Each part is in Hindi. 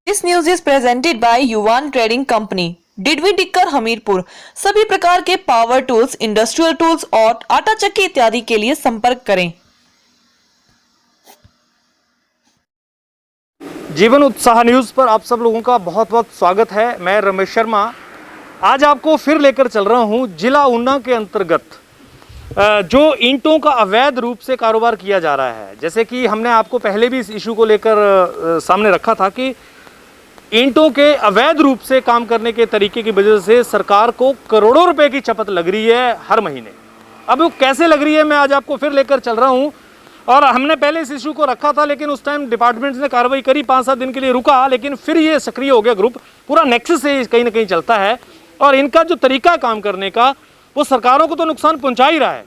This news is presented by Yuvan Trading Company, डिडवी टिक्कर हमीरपुर। सभी प्रकार के पावर टूल्स, इंडस्ट्रियल टूल्स और आटा चक्की इत्यादि के लिए संपर्क करें। जीवन उत्साह न्यूज़ पर आप सब लोगों का बहुत बहुत स्वागत है। मैं रमेश शर्मा आज आपको फिर लेकर चल रहा हूं जिला ऊना के अंतर्गत जो ईंटों का अवैध रूप से कारोबार किया जा रहा है। जैसे कि हमने आपको पहले भी इस इशू को लेकर सामने रखा था कि ईंटों के अवैध रूप से काम करने के तरीके की वजह से सरकार को करोड़ों रुपए की चपत लग रही है हर महीने। अब वो कैसे लग रही है मैं आज आपको फिर लेकर चल रहा हूं। और हमने पहले इस इशू को रखा था, लेकिन उस टाइम डिपार्टमेंट ने कार्रवाई करी, 5-7 दिन के लिए रुका, लेकिन फिर ये सक्रिय हो गया ग्रुप। पूरा नेक्सस से कहीं ना कहीं चलता है और इनका जो तरीका काम करने का वो सरकारों को तो नुकसान पहुंचा ही रहा है,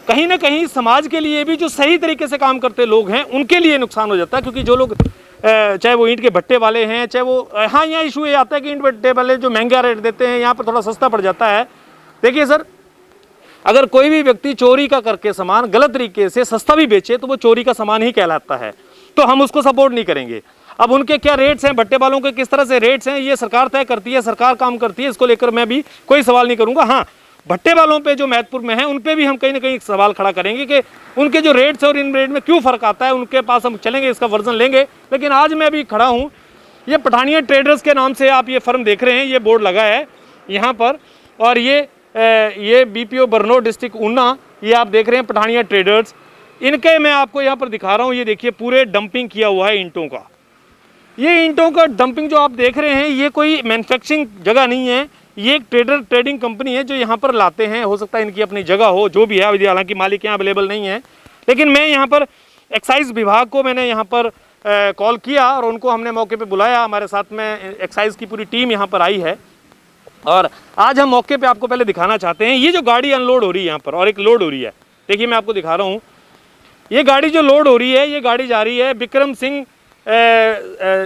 कहीं ना कहीं समाज के लिए भी जो सही तरीके से काम करते लोग हैं उनके लिए नुकसान हो जाता है। क्योंकि जो लोग चाहे वो ईंट के भट्टे वाले हैं, चाहे वो यहाँ इशू ये आता है कि ईंट भट्टे वाले जो महंगा रेट देते हैं यहाँ पर थोड़ा सस्ता पड़ जाता है। देखिए सर, अगर कोई भी व्यक्ति चोरी का करके सामान गलत तरीके से सस्ता भी बेचे तो वो चोरी का सामान ही कहलाता है, तो हम उसको सपोर्ट नहीं करेंगे। अब उनके क्या रेट्स हैं, भट्टे वालों के किस तरह से रेट्स हैं, ये सरकार तय करती है, सरकार काम करती है, इसको लेकर मैं भी कोई सवाल नहीं करूंगा। हाँ, भट्टे वालों पे जो महत्वपूर्ण में है उन पे भी हम कहीं ना कहीं सवाल खड़ा करेंगे कि उनके जो रेट्स और इन रेट में क्यों फर्क आता है, उनके पास हम चलेंगे, इसका वर्जन लेंगे। लेकिन आज मैं अभी खड़ा हूँ, ये पठानिया ट्रेडर्स के नाम से आप ये फर्म देख रहे हैं, ये बोर्ड लगा है यहाँ पर, और ये बीपीओ बरनौर डिस्ट्रिक्ट ऊना, ये आप देख रहे हैं पठानिया ट्रेडर्स। इनके मैं आपको यहाँ पर दिखा रहा हूँ, ये देखिए पूरे डंपिंग किया हुआ है ईंटों का। ये ईंटों का डंपिंग जो आप देख रहे हैं ये कोई मैन्युफैक्चरिंग जगह नहीं है, ये एक ट्रेडिंग कंपनी है जो यहाँ पर लाते हैं। हो सकता है इनकी अपनी जगह हो, जो भी है, हालांकि मालिक यहाँ अवेलेबल नहीं है। लेकिन मैं यहाँ पर एक्साइज विभाग को मैंने यहाँ पर कॉल किया और उनको हमने मौके पे बुलाया। हमारे साथ में एक्साइज की पूरी टीम यहाँ पर आई है और आज हम मौके पे आपको पहले दिखाना चाहते हैं। ये जो गाड़ी अनलोड हो रही है यहाँ पर और एक लोड हो रही है, देखिए मैं आपको दिखा रहा हूँ। ये गाड़ी जो लोड हो रही है, ये गाड़ी जा रही है विक्रम सिंह,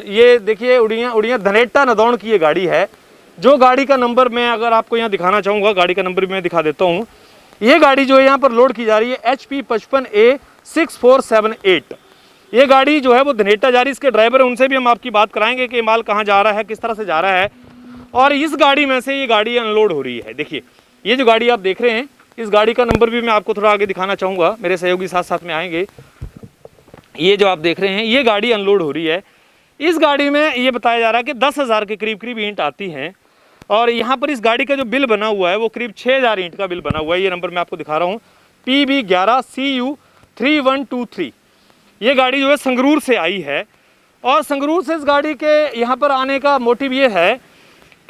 ये देखिए उड़िया धनेटा नदौन की ये गाड़ी है। जो गाड़ी का नंबर मैं अगर आपको यहाँ दिखाना चाहूँगा, गाड़ी का नंबर भी मैं दिखा देता हूँ। ये गाड़ी जो है यहाँ पर लोड की जा रही है HP 55A6478। ये गाड़ी जो है वो धनेटा जा रही है। इसके ड्राइवर है, उनसे भी हम आपकी बात कराएंगे कि माल कहाँ जा रहा है, किस तरह से जा रहा है। और इस गाड़ी में से ये गाड़ी अनलोड हो रही है। देखिए ये जो गाड़ी आप देख रहे हैं, इस गाड़ी का नंबर भी मैं आपको थोड़ा आगे दिखाना चाहूँगा, मेरे सहयोगी साथ साथ में आएंगे। ये जो आप देख रहे हैं ये गाड़ी अनलोड हो रही है। इस गाड़ी में ये बताया जा रहा है कि 10,000 के करीब ईंट आती हैं और यहाँ पर इस गाड़ी का जो बिल बना हुआ है वो करीब 6,000 ईंट का बिल बना हुआ है। ये नंबर मैं आपको दिखा रहा हूँ, PB11CU3123। ये गाड़ी जो है संगरूर से आई है और संगरूर से इस गाड़ी के यहाँ पर आने का मोटिव ये है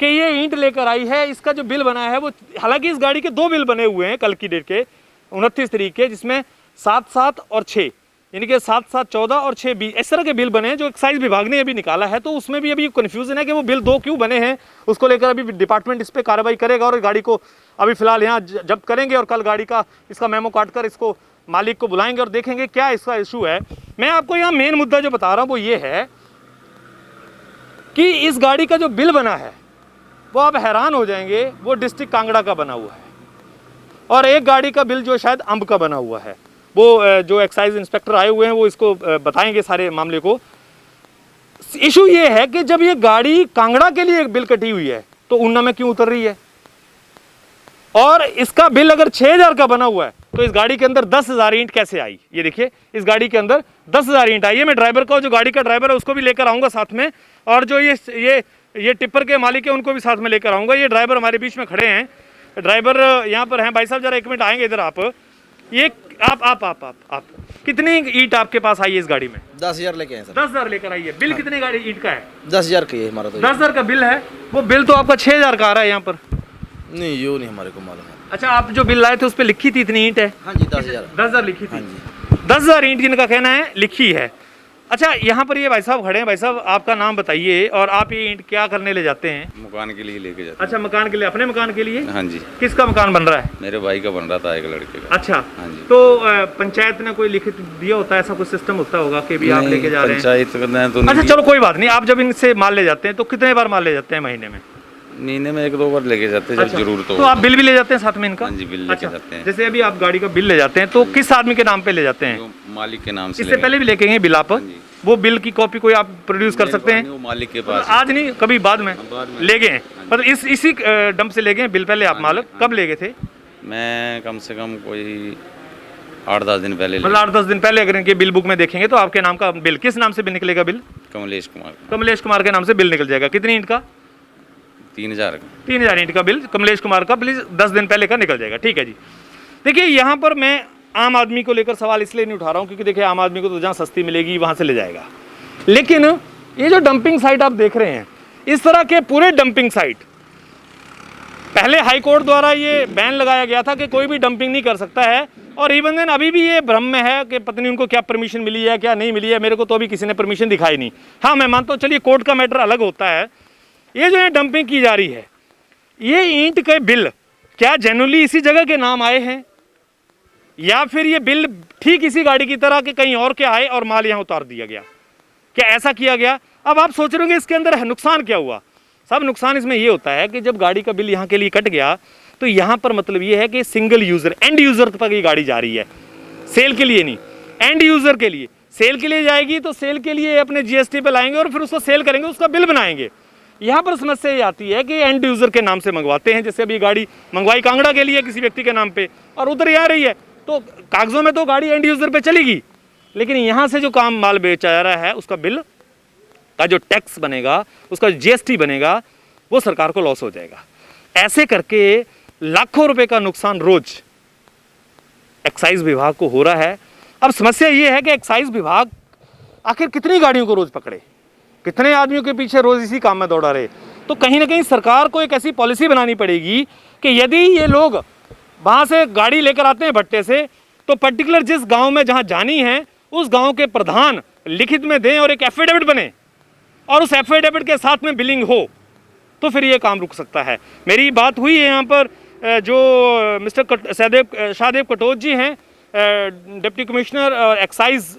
कि ये ईंट लेकर आई है। इसका जो बिल बना है वो, हालांकि इस गाड़ी के 2 बिल बने हुए हैं कल की डेट के 29 तारीख के, जिसमें 7-7 और 6, यानी कि 7-7 14 और 6 20 इस तरह के बिल बने हैं जो एक्साइज विभाग ने अभी निकाला है। तो उसमें भी अभी कन्फ्यूजन है कि वो बिल 2 क्यों बने हैं, उसको लेकर अभी डिपार्टमेंट इस पर कार्रवाई करेगा और गाड़ी को अभी फिलहाल यहाँ जब्त करेंगे और कल गाड़ी का इसका मेमो काट कर इसको मालिक को बुलाएंगे और देखेंगे क्या इसका इशू है। मैं आपको यहाँ मेन मुद्दा जो बता रहा हूँ वो ये है कि इस गाड़ी का जो बिल बना है वो आप हैरान हो जाएंगे, वो डिस्ट्रिक्ट कांगड़ा का बना हुआ है और एक गाड़ी का बिल जो शायद अंब का बना हुआ है। वो जो एक्साइज इंस्पेक्टर आए हुए हैं वो इसको बताएंगे सारे मामले को। इशू ये है कि जब ये गाड़ी कांगड़ा के लिए बिल कटी हुई है तो ऊना में क्यों उतर रही है, और इसका बिल अगर 6,000 का बना हुआ है तो इस गाड़ी के अंदर 10,000 ईंट कैसे आई। ये देखिए इस गाड़ी के अंदर 10,000 ईंट आई है। मैं ड्राइवर को, जो गाड़ी का ड्राइवर है उसको भी लेकर आऊँगा साथ में, और जो ये टिप्पर के मालिक है उनको भी साथ में लेकर आऊँगा। ये ड्राइवर हमारे बीच में खड़े हैं, ड्राइवर यहाँ पर हैं। भाई साहब जरा 1 मिनट आएंगे इधर। आप ये आप कितनी ईंट आपके पास आई है इस गाड़ी में? 10,000 लेके आए सर। 10,000 लेकर आई है। बिल हाँ। कितने गाड़ी ईंट का है? 10,000 का ही है हमारा। तो 10,000 का बिल है, वो बिल तो आपका 6,000 का आ रहा है यहाँ पर। नहीं, यो नहीं हमारे को मालूम है। अच्छा, आप जो बिल लाए थे उस पर लिखी थी इतनी ईंट है? हाँ जी, 10,000 लिखी थी। हाँ जी, 10,000 ईंट जिनका कहना है लिखी है। अच्छा, यहाँ पर ये भाई साहब खड़े हैं। भाई साहब आपका नाम बताइए और आप ये ईंट क्या करने ले जाते हैं? मकान के लिए लेके जाते हैं। अच्छा, मकान के लिए, अपने मकान के लिए? हाँ जी। किसका मकान बन रहा है? मेरे भाई का बन रहा था, एक लड़के का। अच्छा, हाँ जी। तो पंचायत ने कोई लिखित दिया होता है, ऐसा कुछ सिस्टम होता होगा कि भी आप लेके जा रहे हैं? पंचायत ने तो अच्छा चलो कोई बात नहीं। आप जब इनसे माल ले जाते हैं तो कितने बार माल ले जाते हैं महीने में? महीने में 1-2 बार लेके जाते हैं जब अच्छा, जरूरत हो। तो आप बिल भी ले जाते हैं साथ में इनका? हाँ जी, बिल लेके अच्छा, जाते हैं। जैसे अभी आप गाड़ी का बिल ले जाते हैं तो किस आदमी के नाम पे ले जाते हैं? जो मालिक के नाम से इससे पहले भी लेके गए बिल आप? जी। वो बिल की कॉपी कोई आप प्रोड्यूस कर सकते हैं? वो मालिक के तो पास। आज नहीं, कभी बाद में बाद में। ले गए हैं? मतलब इसी डंप से ले गए हैं बिल पहले आप मालक? कब ले गए थे? मैं कम से कम कोई 8-10 दिन पहले मतलब 8-10 दिन पहले अगर इनके बिल बुक में देखेंगे तो आपके नाम का बिल, किस नाम से बिल निकलेगा बिल? कमलेश कुमार कमलेश कुमार के नाम से बिल निकल जाएगा। कितनी ईंट का? 3000 3000 ईंट का बिल कमलेश कुमार का प्लीज 10 दिन पहले का निकल जाएगा। ठीक है जी। देखिए यहाँ पर मैं आम आदमी को लेकर सवाल इसलिए नहीं उठा रहा हूँ क्योंकि देखिए आम आदमी को तो जहाँ सस्ती मिलेगी वहाँ से ले जाएगा, लेकिन ये जो डंपिंग साइट आप देख रहे हैं, इस तरह के पूरे डंपिंग साइट पहले हाई कोर्ट द्वारा ये बैन लगाया गया था कि कोई भी डंपिंग नहीं कर सकता है, और इवन देन अभी भी ये भ्रम में है कि पता नहीं उनको क्या परमिशन मिली है क्या नहीं मिली है। मेरे को तो अभी किसी ने परमिशन दिखाई नहीं। हाँ, मैं मानता हूँ, चलिए कोर्ट का मैटर अलग होता है। ये जो है डंपिंग की जा रही है, ये ईंट के बिल क्या जेन्युइनली इसी जगह के नाम आए हैं या फिर ये बिल ठीक इसी गाड़ी की तरह के कहीं और के आए और माल यहाँ उतार दिया गया? क्या ऐसा किया गया? अब आप सोच रहे होंगे इसके अंदर नुकसान क्या हुआ। सब नुकसान इसमें ये होता है कि जब गाड़ी का बिल यहाँ के लिए कट गया तो यहाँ पर मतलब ये है कि सिंगल यूजर, एंड यूजर तक ये गाड़ी जा रही है, सेल के लिए नहीं, एंड यूजर के लिए। सेल के लिए जाएगी तो सेल के लिए अपने जीएसटी पे लाएंगे और फिर उसको सेल करेंगे, उसका बिल बनाएंगे। यहाँ पर समस्या ये आती है कि एंड यूजर के नाम से मंगवाते हैं। जैसे अभी गाड़ी मंगवाई कांगड़ा के लिए किसी व्यक्ति के नाम पे और उधर ही आ रही है, तो कागजों में तो गाड़ी एंड यूजर पे चलेगी, लेकिन यहाँ से जो काम माल बेचा जा रहा है उसका बिल का जो टैक्स बनेगा, उसका जीएसटी बनेगा, वो सरकार को लॉस हो जाएगा। ऐसे करके लाखों रुपए का नुकसान रोज एक्साइज विभाग को हो रहा है। अब समस्या ये है कि एक्साइज विभाग आखिर कितनी गाड़ियों को रोज पकड़े, कितने आदमियों के पीछे रोज इसी काम में दौड़ा रहे। तो कहीं ना कहीं सरकार को एक ऐसी पॉलिसी बनानी पड़ेगी कि यदि ये लोग वहां से गाड़ी लेकर आते हैं भट्टे से, तो पर्टिकुलर जिस गांव में जहां जानी है उस गांव के प्रधान लिखित में दें और एक एफिडेविट बने और उस एफिडेविट के साथ में बिलिंग हो, तो फिर ये काम रुक सकता है। मेरी बात हुई है यहाँ पर जो मिस्टर शाहदेव कटोच जी हैं, डिप्टी कमिश्नर और एक्साइज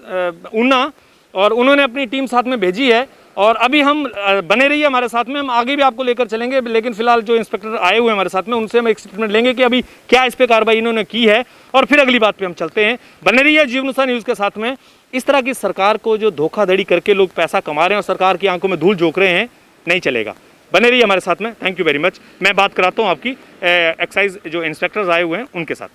ऊना, और उन्होंने अपनी टीम साथ में भेजी है और अभी हम बने रहिए हमारे साथ में, हम आगे भी आपको लेकर चलेंगे। लेकिन फिलहाल जो इंस्पेक्टर आए हुए हैं हमारे साथ में, उनसे हम एक स्टेटमेंट लेंगे कि अभी क्या इस पे कार्रवाई इन्होंने की है और फिर अगली बात पे हम चलते हैं। बने रहिए जीवन उत्साह न्यूज़ के साथ में। इस तरह की सरकार को जो धोखाधड़ी करके लोग पैसा कमा रहे हैं और सरकार की आंखों में धूल झोंक रहे हैं, नहीं चलेगा। बने रहिए हमारे साथ में। Thank you very much. मैं बात कराता हूँ आपकी एक्साइज जो इंस्पेक्टर्स आए हुए हैं उनके साथ।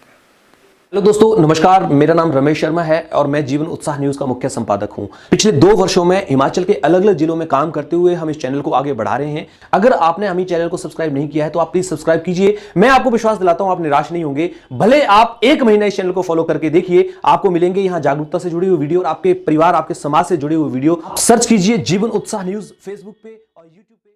हेलो दोस्तों, नमस्कार। मेरा नाम रमेश शर्मा है और मैं जीवन उत्साह न्यूज का मुख्य संपादक हूं। पिछले 2 वर्षों में हिमाचल के अलग अलग जिलों में काम करते हुए हम इस चैनल को आगे बढ़ा रहे हैं। अगर आपने हमें चैनल को सब्सक्राइब नहीं किया है तो आप प्लीज सब्सक्राइब कीजिए। मैं आपको विश्वास दिलाता हूं आप निराश नहीं होंगे। भले आप 1 महीना इस चैनल को फॉलो करके देखिए, आपको मिलेंगे यहाँ जागरूकता से जुड़ी हुई वीडियो और आपके परिवार, आपके समाज से जुड़ी हुई वीडियो। सर्च कीजिए जीवन उत्साह न्यूज फेसबुक पे और यूट्यूब पे।